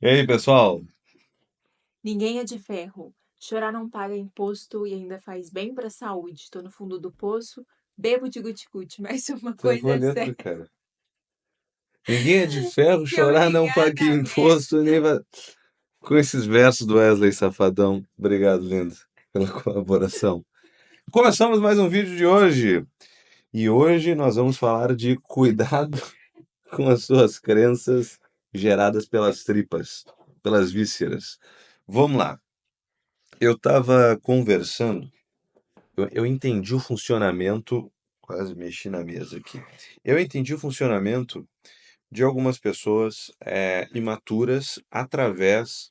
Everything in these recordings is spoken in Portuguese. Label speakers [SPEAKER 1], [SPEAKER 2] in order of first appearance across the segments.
[SPEAKER 1] E aí, pessoal?
[SPEAKER 2] Ninguém é de ferro. Chorar não paga imposto e ainda faz bem para a saúde. Estou no fundo do poço, bebo de guti-guti, mas uma
[SPEAKER 1] Travou
[SPEAKER 2] coisa
[SPEAKER 1] a
[SPEAKER 2] é
[SPEAKER 1] letra,
[SPEAKER 2] certa.
[SPEAKER 1] cara. Ninguém é de ferro,
[SPEAKER 2] Seu
[SPEAKER 1] chorar não paga imposto, nem
[SPEAKER 2] engargamento.
[SPEAKER 1] vai... Com esses versos do Wesley Safadão. Obrigado, lindo, pela colaboração. Começamos mais um vídeo de hoje. E hoje nós vamos falar de cuidado com as suas crenças geradas pelas tripas, pelas vísceras. Vamos lá. Eu estava conversando, eu entendi o funcionamento. Quase mexi na mesa aqui. Eu entendi o funcionamento de algumas pessoas imaturas através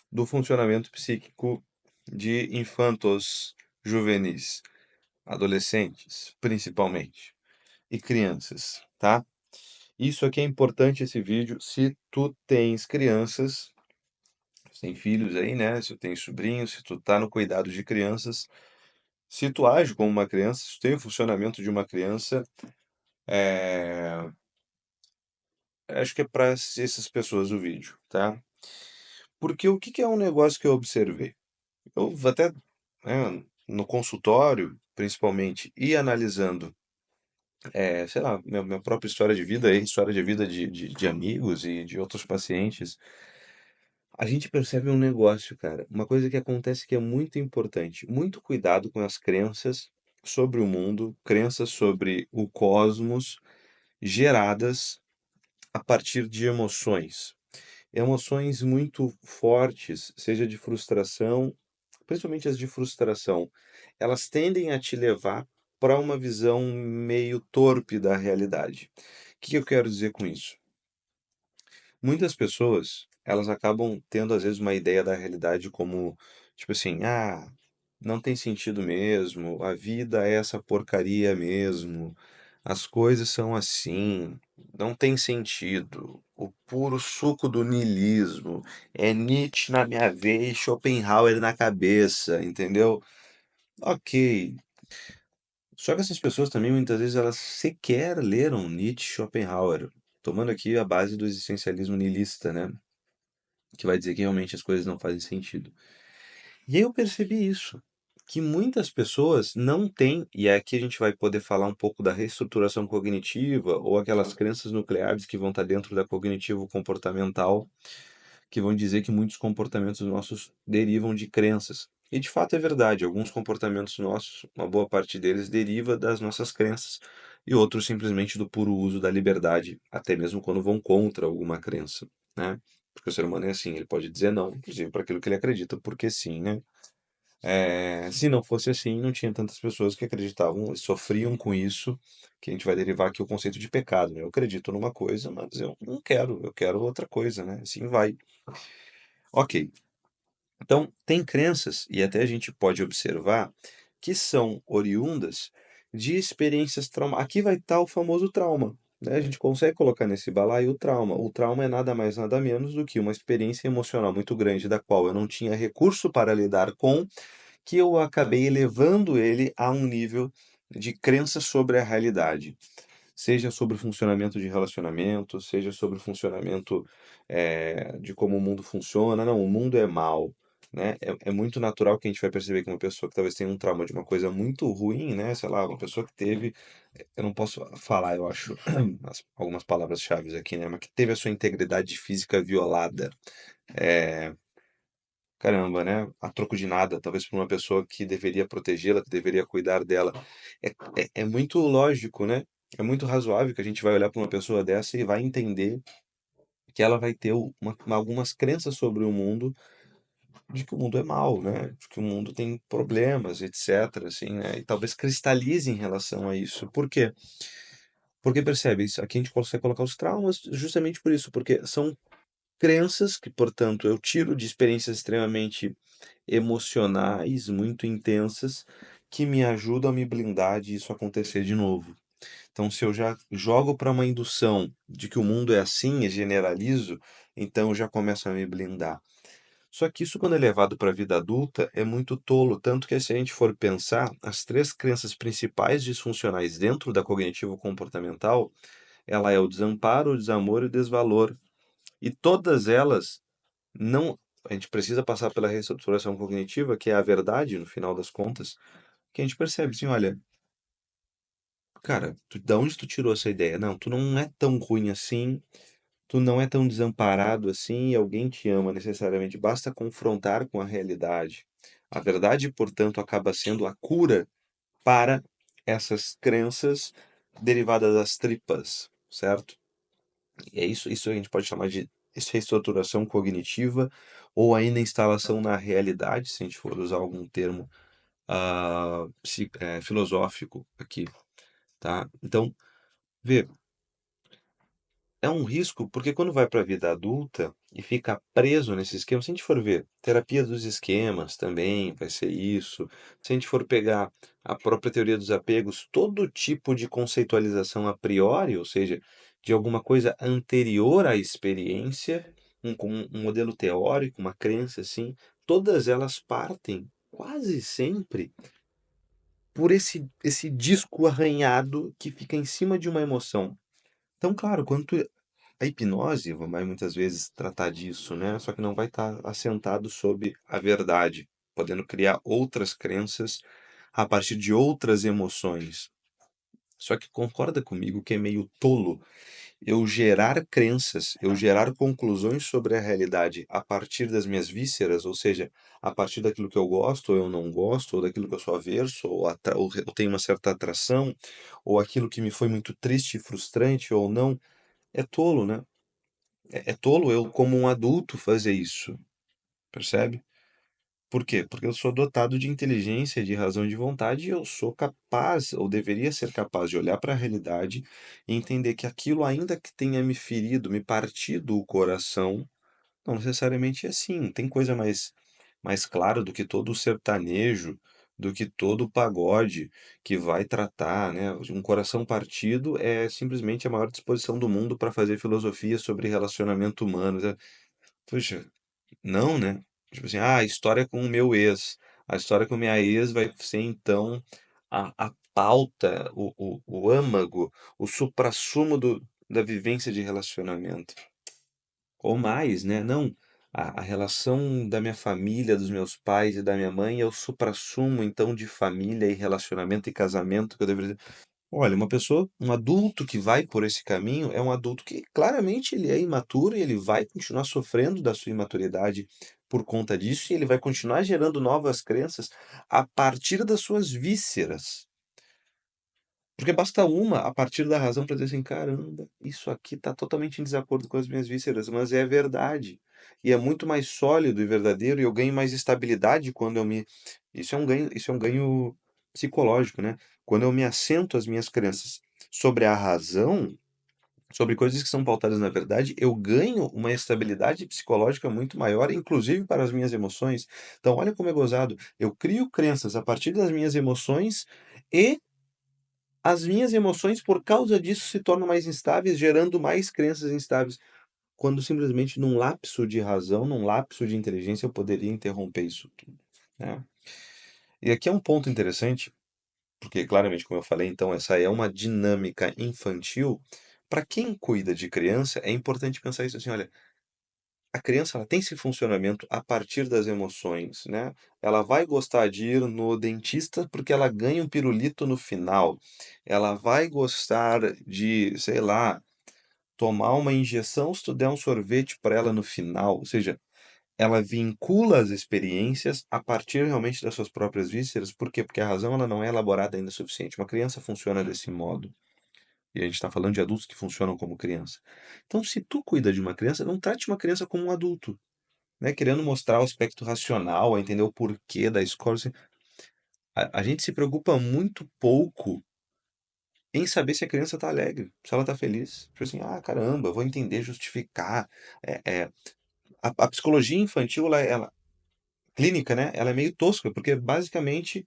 [SPEAKER 1] do funcionamento psíquico de infantos juvenis, adolescentes, principalmente, e crianças, tá? Isso aqui é importante esse vídeo se tu tens crianças, se tem filhos aí, né? Se tu tem sobrinhos, se tu tá no cuidado de crianças, se tu age como uma criança, se tu tem o funcionamento de uma criança, é... acho que é para essas pessoas o vídeo, tá? Porque o que que é um negócio que eu observei? Eu vou até, né, no consultório, principalmente, e analisando, sei lá, minha própria história de vida, e história de vida de amigos e de outros pacientes, a gente percebe um negócio, cara, uma coisa que acontece que é muito importante, muito cuidado com as crenças sobre o mundo, crenças sobre o cosmos, geradas a partir de emoções. Emoções muito fortes, seja de frustração, principalmente as de frustração, elas tendem a te levar para uma visão meio torpe da realidade. O que eu quero dizer com isso? Muitas pessoas, elas acabam tendo às vezes uma ideia da realidade como, tipo assim, não tem sentido mesmo, a vida é essa porcaria mesmo, as coisas são assim, não tem sentido. O puro suco do niilismo é Nietzsche na minha veia e Schopenhauer na cabeça, entendeu? Ok. Só que essas pessoas também muitas vezes elas sequer leram Nietzsche e Schopenhauer, tomando aqui a base do existencialismo niilista, né? Que vai dizer que realmente as coisas não fazem sentido. E aí eu percebi isso, que muitas pessoas não têm, e aqui a gente vai poder falar um pouco da reestruturação cognitiva ou aquelas crenças nucleares que vão estar dentro da cognitivo comportamental, que vão dizer que muitos comportamentos nossos derivam de crenças. E de fato é verdade, alguns comportamentos nossos, uma boa parte deles deriva das nossas crenças e outros simplesmente do puro uso da liberdade, até mesmo quando vão contra alguma crença, né? Porque o ser humano é assim, ele pode dizer não, inclusive para aquilo que ele acredita, porque sim, né? Se não fosse assim, não tinha tantas pessoas que acreditavam e sofriam com isso, que a gente vai derivar aqui o conceito de pecado, né? Eu acredito numa coisa, mas eu não quero, eu quero outra coisa, né? Assim vai. Ok. Então, tem crenças, e até a gente pode observar, que são oriundas de experiências traumáticas. Aqui vai estar o famoso trauma, né? A gente consegue colocar nesse balaio o trauma. O trauma é nada mais, nada menos do que uma experiência emocional muito grande, da qual eu não tinha recurso para lidar com, que eu acabei elevando ele a um nível de crença sobre a realidade. Seja sobre o funcionamento de relacionamento, seja sobre o funcionamento de como o mundo funciona. Não, o mundo é mal, né? É muito natural que a gente vai perceber que uma pessoa que talvez tenha um trauma de uma coisa muito ruim, né? Sei lá, uma pessoa que teve, eu não posso falar, eu acho, algumas palavras-chave aqui, né? Mas que teve a sua integridade física violada. É, caramba, né? A troco de nada, talvez por uma pessoa que deveria protegê-la, que deveria cuidar dela. É muito lógico, né? É muito razoável que a gente vai olhar para uma pessoa dessa e vai entender que ela vai ter algumas crenças sobre o mundo, de que o mundo é mau, né? De que o mundo tem problemas, etc. Assim, né? E talvez cristalize em relação a isso. Por quê? Porque percebe, isso aqui a gente consegue colocar os traumas justamente por isso, porque são crenças que, portanto, eu tiro de experiências extremamente emocionais, muito intensas, que me ajudam a me blindar de isso acontecer de novo. Então, se eu já jogo para uma indução de que o mundo é assim e generalizo, então eu já começo a me blindar. Só que isso, quando é levado para a vida adulta, é muito tolo. Tanto que, se a gente for pensar, as três crenças principais disfuncionais dentro da cognitivo-comportamental, ela é o desamparo, o desamor e o desvalor. E todas elas não. A gente precisa passar pela reestruturação cognitiva, que é a verdade, no final das contas, que a gente percebe assim, olha, cara, da onde tu tirou essa ideia? Não, tu não é tão ruim assim, tu não é tão desamparado assim, e alguém te ama necessariamente. Basta confrontar com a realidade. A verdade, portanto, acaba sendo a cura para essas crenças derivadas das tripas, certo? E é isso a gente pode chamar de reestruturação cognitiva ou ainda instalação na realidade, se a gente for usar algum termo filosófico aqui, tá? Então, vê, é um risco, porque quando vai para a vida adulta e fica preso nesse esquema, se a gente for ver, terapia dos esquemas também vai ser isso. Se a gente for pegar a própria teoria dos apegos, todo tipo de conceitualização a priori, ou seja, de alguma coisa anterior à experiência, um modelo teórico, uma crença assim, todas elas partem quase sempre por esse disco arranhado que fica em cima de uma emoção. Então, claro, a hipnose vai muitas vezes tratar disso, né? Só que não vai estar assentado sobre a verdade, podendo criar outras crenças a partir de outras emoções. Só que concorda comigo que é meio tolo eu gerar crenças, eu gerar conclusões sobre a realidade a partir das minhas vísceras, ou seja, a partir daquilo que eu gosto ou eu não gosto, ou daquilo que eu sou averso, ou eu tenho uma certa atração, ou aquilo que me foi muito triste e frustrante ou não. É tolo, né? É tolo eu, como um adulto, fazer isso, percebe? Por quê? Porque eu sou dotado de inteligência, de razão e de vontade, e eu sou capaz, ou deveria ser capaz, de olhar para a realidade e entender que aquilo, ainda que tenha me ferido, me partido o coração, não necessariamente é assim. Tem coisa mais clara do que todo o sertanejo, do que todo o pagode que vai tratar, né? Um coração partido é simplesmente a maior disposição do mundo para fazer filosofia sobre relacionamento humano. Puxa, não, né? Tipo assim, a história com o meu ex. A história com a minha ex vai ser então a pauta, o âmago, o suprassumo da vivência de relacionamento. Ou mais, né? Não, a relação da minha família, dos meus pais e da minha mãe é o suprassumo então de família e relacionamento e casamento que eu deveria. Olha, uma pessoa, um adulto que vai por esse caminho é um adulto que claramente ele é imaturo e ele vai continuar sofrendo da sua imaturidade por conta disso e ele vai continuar gerando novas crenças a partir das suas vísceras. Porque basta uma a partir da razão para dizer assim: caramba, isso aqui está totalmente em desacordo com as minhas vísceras, mas é verdade. E é muito mais sólido e verdadeiro, e eu ganho mais estabilidade quando eu me. Isso é um ganho psicológico, né? Quando eu me assento as minhas crenças sobre a razão, sobre coisas que são pautadas na verdade, eu ganho uma estabilidade psicológica muito maior, inclusive para as minhas emoções. Então, olha como é gozado. Eu crio crenças a partir das minhas emoções e as minhas emoções, por causa disso, se tornam mais instáveis, gerando mais crenças instáveis, quando simplesmente num lapso de razão, num lapso de inteligência, eu poderia interromper isso tudo, né? E aqui é um ponto interessante, porque claramente, como eu falei, então essa é uma dinâmica infantil. Para quem cuida de criança, é importante pensar isso assim, olha, a criança ela tem esse funcionamento a partir das emoções, né? Ela vai gostar de ir no dentista porque ela ganha um pirulito no final. Ela vai gostar de, sei lá, tomar uma injeção se tu der um sorvete para ela no final. Ou seja, ela vincula as experiências a partir realmente das suas próprias vísceras. Por quê? Porque a razão ela não é elaborada ainda o suficiente. Uma criança funciona desse modo. E a gente está falando de adultos que funcionam como criança. Então, se tu cuida de uma criança, não trate uma criança como um adulto, né, querendo mostrar o aspecto racional, a entender o porquê da escola. Assim, a gente se preocupa muito pouco em saber se a criança está alegre, se ela está feliz. Tipo assim, ah, caramba, vou entender, justificar. É, é, a psicologia infantil, clínica, né, ela é meio tosca, porque basicamente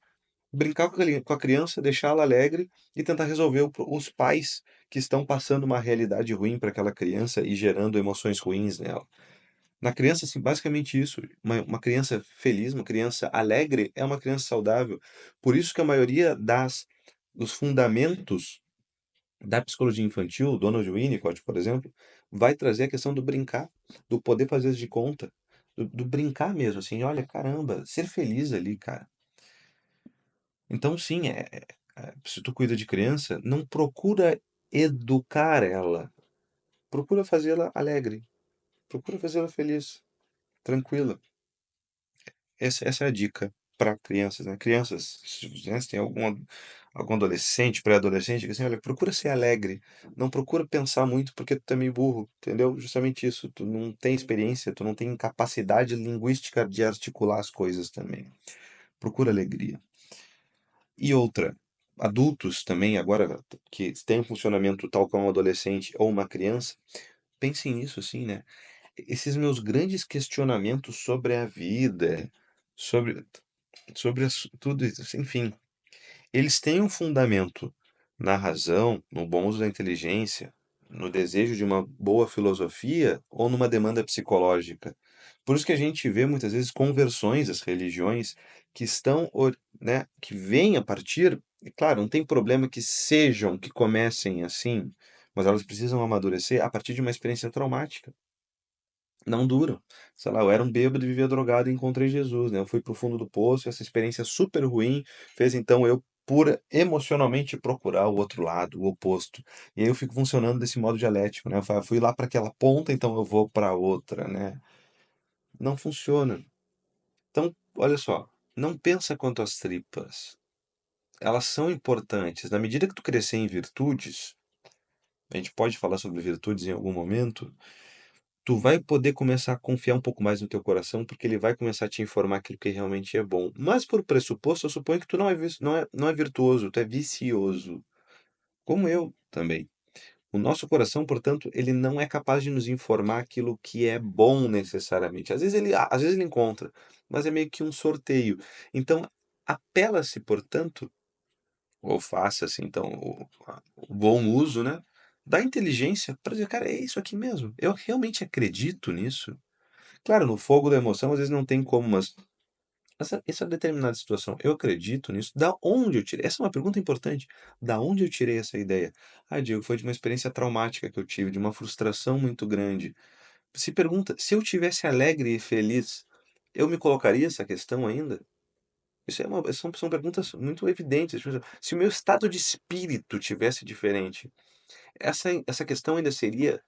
[SPEAKER 1] brincar com a criança, deixá-la alegre e tentar resolver os pais que estão passando uma realidade ruim para aquela criança e gerando emoções ruins nela. Na criança, assim, basicamente isso. Uma criança feliz, uma criança alegre é uma criança saudável. Por isso que a maioria dos fundamentos da psicologia infantil, Donald Winnicott, por exemplo, vai trazer a questão do brincar, do poder fazer de conta, do brincar mesmo, assim, olha, caramba, ser feliz ali, cara. Então, sim, se tu cuida de criança, não procura educar ela, procura fazê-la alegre, procura fazê-la feliz, tranquila. Essa é a dica para crianças, né? Crianças, se tem algum adolescente, pré-adolescente, que assim, olha, procura ser alegre, não procura pensar muito porque tu tá meio burro, entendeu? Justamente isso, tu não tem experiência, tu não tem capacidade linguística de articular as coisas também. Procura alegria. E outra, adultos também, agora que têm um funcionamento tal como um adolescente ou uma criança, pensem nisso assim, né? Esses meus grandes questionamentos sobre a vida, sobre tudo isso, enfim, eles têm um fundamento na razão, no bom uso da inteligência, no desejo de uma boa filosofia ou numa demanda psicológica. Por isso que a gente vê muitas vezes conversões às religiões que estão, né, que vêm a partir, e claro, não tem problema que sejam, que comecem assim, mas elas precisam amadurecer a partir de uma experiência traumática. Não duram. Sei lá, eu era um bêbado e vivia drogado e encontrei Jesus, né? Eu fui pro fundo do poço, essa experiência super ruim fez então eu emocionalmente procurar o outro lado, o oposto. E aí eu fico funcionando desse modo dialético, né? Fui lá para aquela ponta, então eu vou para outra, né? Não funciona. Então, olha só, não pensa quanto às tripas. Elas são importantes. Na medida que tu crescer em virtudes, a gente pode falar sobre virtudes em algum momento, tu vai poder começar a confiar um pouco mais no teu coração, porque ele vai começar a te informar aquilo que realmente é bom. Mas por pressuposto, eu suponho que tu não é virtuoso, tu é vicioso, como eu também. O nosso coração, portanto, ele não é capaz de nos informar aquilo que é bom necessariamente. Às vezes ele encontra, mas é meio que um sorteio. Então, apela-se, portanto, ou faça-se então o bom uso, né, da inteligência para dizer, cara, é isso aqui mesmo. Eu realmente acredito nisso. Claro, no fogo da emoção, às vezes não tem como, mas essa determinada situação, eu acredito nisso. Da onde eu tirei? Essa é uma pergunta importante. Da onde eu tirei essa ideia? Ah, Diego, foi de uma experiência traumática que eu tive, de uma frustração muito grande. Se pergunta, se eu tivesse alegre e feliz, eu me colocaria essa questão ainda? São perguntas muito evidentes. Tipo, se o meu estado de espírito tivesse diferente, essa questão ainda seria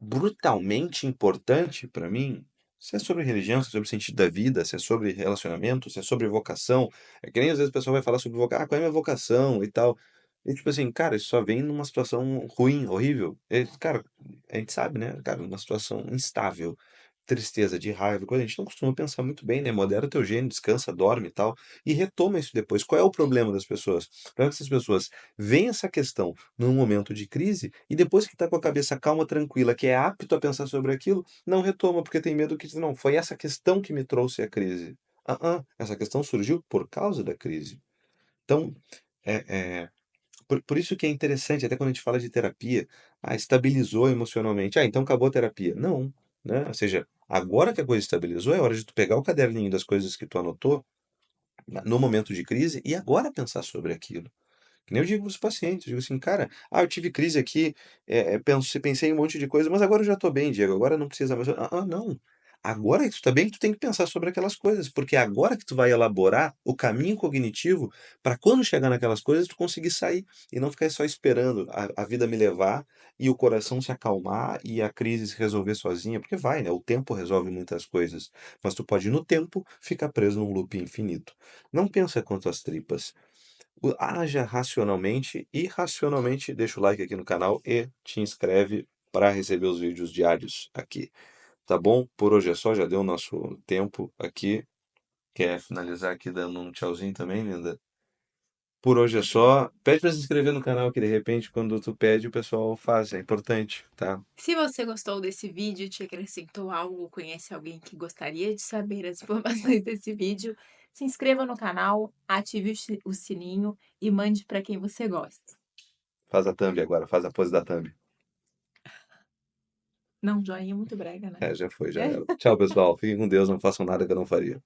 [SPEAKER 1] brutalmente importante para mim, se é sobre religião, se é sobre o sentido da vida, se é sobre relacionamento, se é sobre vocação. É que nem às vezes o pessoal vai falar sobre vocação, qual é a minha vocação e tal. E tipo assim, cara, isso só vem numa situação ruim, horrível. Cara, a gente sabe, né? Cara, numa situação instável, tristeza, de raiva, coisa, a gente não costuma pensar muito bem, né? Modera teu gênio, descansa, dorme e tal. E retoma isso depois. Qual é o problema das pessoas? O problema é que essas pessoas veem essa questão num momento de crise e depois que está com a cabeça calma, tranquila, que é apto a pensar sobre aquilo, não retoma, porque tem medo que não, foi essa questão que me trouxe a crise. Essa questão surgiu por causa da crise. Então, é, é, por isso que é interessante, até quando a gente fala de terapia, estabilizou emocionalmente. Então acabou a terapia. Não, né? Ou seja, agora que a coisa estabilizou, é hora de tu pegar o caderninho das coisas que tu anotou no momento de crise e agora pensar sobre aquilo. Que nem eu digo para os pacientes, eu digo assim, cara, eu tive crise aqui, pensei em um monte de coisa, mas agora eu já estou bem, Diego, agora não precisa mais. Não. Agora que tu está bem, tu tem que pensar sobre aquelas coisas, porque é agora que tu vai elaborar o caminho cognitivo para quando chegar naquelas coisas tu conseguir sair e não ficar só esperando a vida me levar e o coração se acalmar e a crise se resolver sozinha, porque vai, né? O tempo resolve muitas coisas, mas tu pode no tempo ficar preso num loop infinito. Não pensa quanto às tripas. Haja racionalmente e racionalmente deixa o like aqui no canal e te inscreve para receber os vídeos diários aqui. Tá bom? Por hoje é só, já deu o nosso tempo aqui. Quer finalizar aqui dando um tchauzinho também, linda? Por hoje é só. Pede para se inscrever no canal que de repente quando tu pede o pessoal faz, é importante, tá?
[SPEAKER 2] Se você gostou desse vídeo, te acrescentou algo, conhece alguém que gostaria de saber as informações desse vídeo, se inscreva no canal, ative o sininho e mande para quem você gosta.
[SPEAKER 1] Faz a thumb agora, faz a pose da thumb.
[SPEAKER 2] Não, joinha é muito brega, né?
[SPEAKER 1] Já foi, já era. Tchau, pessoal. Fiquem com Deus, não façam nada que eu não faria.